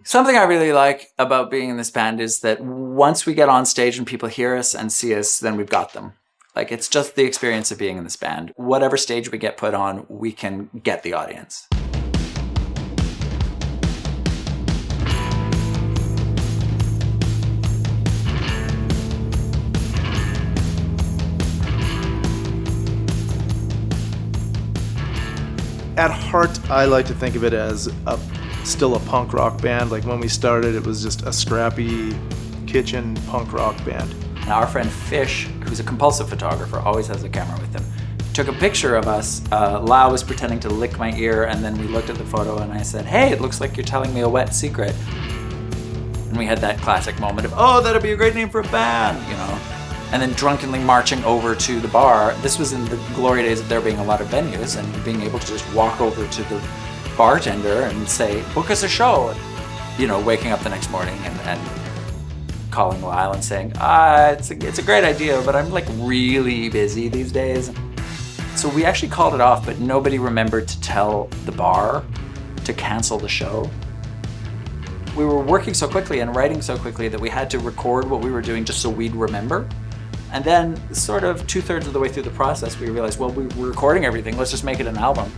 Something I really like about being in this band is that once we get on stage and people hear us and see us, then we've got them. Like, it's just the experience of being in this band. Whatever stage we get put on, we can get the audience. At heart, I like to think of it as still a punk rock band. Like when we started, it was just a scrappy kitchen punk rock band. And our friend Fish, who's a compulsive photographer, always has a camera with him, took a picture of us. Lau was pretending to lick my ear, and then we looked at the photo and I said, "Hey, it looks like you're telling me a wet secret." And we had that classic moment of, "Oh, that'd be a great name for a band," you know. And then drunkenly marching over to the bar. This was in the glory days of there being a lot of venues, and being able to just walk over to the bartender and say, "Book us a show." You know, waking up the next morning and calling Lyle and saying, it's a great idea, but I'm like really busy these days. So we actually called it off, but nobody remembered to tell the bar to cancel the show. We were working so quickly and writing so quickly that we had to record what we were doing just so we'd remember. And then sort of 2/3 of the way through the process, we realized, well, we were recording everything, let's just make it an album.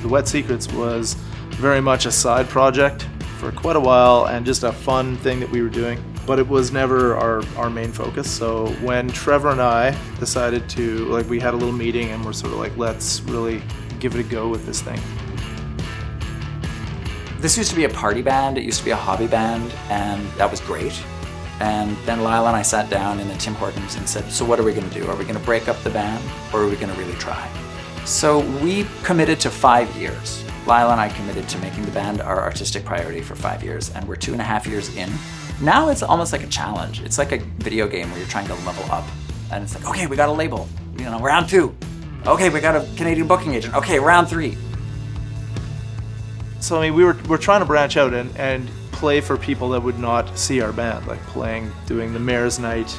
The Wet Secrets was very much a side project for quite a while and just a fun thing that we were doing, but it was never our main focus. So when Trevor and I decided to, like, we had a little meeting and we're sort of like, let's really give it a go with this thing. This used to be a party band, it used to be a hobby band, and that was great. And then Lyle and I sat down in the Tim Hortons and said, so what are we gonna do? Are we gonna break up the band, or are we gonna really try? So we committed to 5 years. Lyle and I committed to making the band our artistic priority for 5 years, and we're 2.5 years in. Now it's almost like a challenge. It's like a video game where you're trying to level up. And it's like, okay, we got a label, you know, round 2. Okay, we got a Canadian booking agent. Okay, round 3. So I mean, we're trying to branch out and play for people that would not see our band, like doing the Mayor's Night.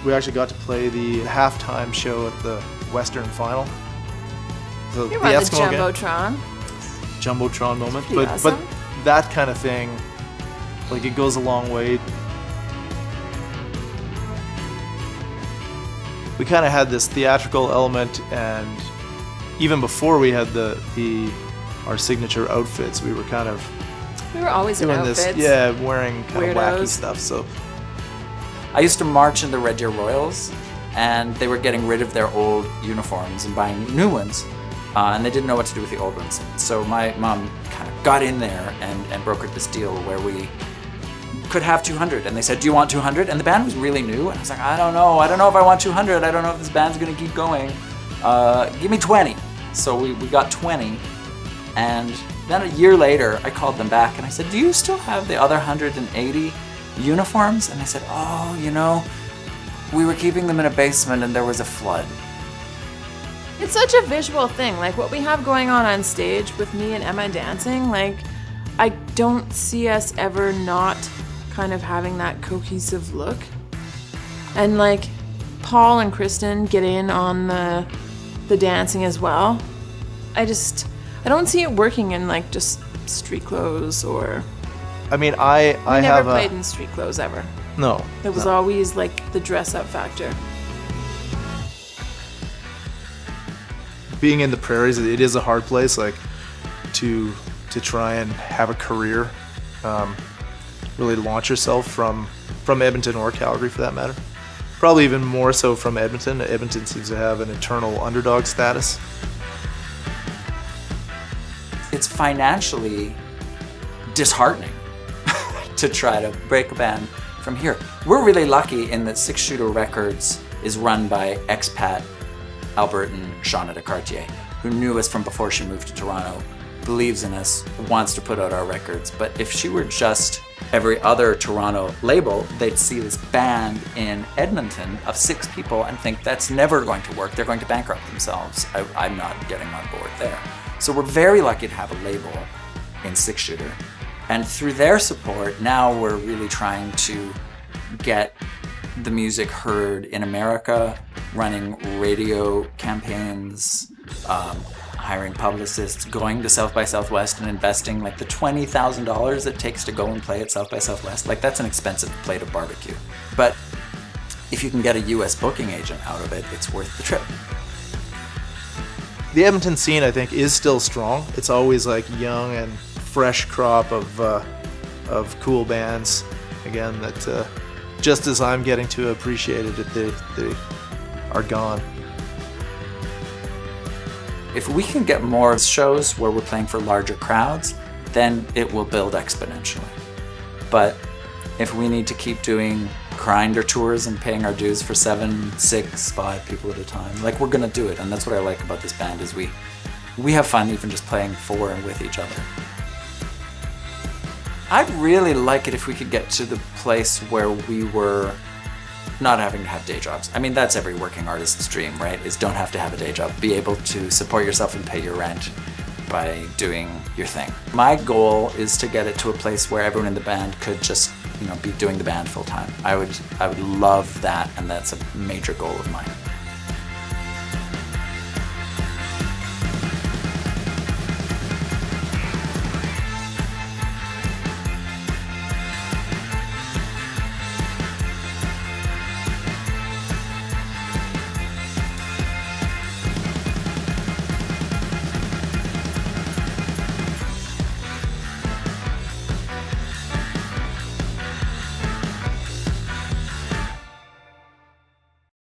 We actually got to play the halftime show at the Western Final. So You're on the Jumbotron. Jumbotron moment, awesome. but that kind of thing, like, it goes a long way. We kind of had this theatrical element, and even before we had our signature outfits, we were always in doing outfits. this, wearing kind of wacky Weirdos. stuff. So I used to march in the Red Deer Royals, and they were getting rid of their old uniforms and buying new ones, and they didn't know what to do with the old ones. So my mom kind of got in there and brokered this deal where we could have 200, and they said, do you want 200? And the band was really new, and I was like, I don't know if I want 200. I don't know if this band's gonna keep going. Give me 20. So we got 20, and then a year later I called them back and I said, do you still have the other 180 uniforms? And they said, oh, you know, we were keeping them in a basement and there was a flood. It's such a visual thing. Like what we have going on stage with me and Emma dancing, like I don't see us ever not kind of having that cohesive look. And like Paul and Kristen get in on the dancing as well. I don't see it working in like just street clothes or... I mean, I never played in street clothes ever. No. It was always like the dress up factor. Being in the prairies, it is a hard place, like to try and have a career, really launch yourself from Edmonton or Calgary for that matter. Probably even more so from Edmonton. Edmonton seems to have an eternal underdog status. It's financially disheartening to try to break a band from here. We're really lucky in that Six Shooter Records is run by expat Albertan Shauna DeCartier, who knew us from before she moved to Toronto, believes in us, wants to put out our records. But if she were just every other Toronto label, they'd see this band in Edmonton of 6 people and think that's never going to work. They're going to bankrupt themselves. I'm not getting on board there. So we're very lucky to have a label in Six Shooter. And through their support, now we're really trying to get the music heard in America, running radio campaigns, hiring publicists, going to South by Southwest and investing like the $20,000 it takes to go and play at South by Southwest. Like, that's an expensive plate of barbecue. But if you can get a US booking agent out of it, it's worth the trip. The Edmonton scene, I think, is still strong. It's always like young and fresh crop of cool bands. Again, that just as I'm getting to appreciate it, they are gone. If we can get more shows where we're playing for larger crowds, then it will build exponentially. But if we need to keep doing grinder tours and paying our dues for 7, 6, 5 people at a time, like, we're gonna do it. And that's what I like about this band, is we have fun even just playing for and with each other. I'd really like it if we could get to the place where we were not having to have day jobs. I mean, that's every working artist's dream, right? Is don't have to have a day job. Be able to support yourself and pay your rent by doing your thing. My goal is to get it to a place where everyone in the band could just, be doing the band full time. I would love that, and that's a major goal of mine.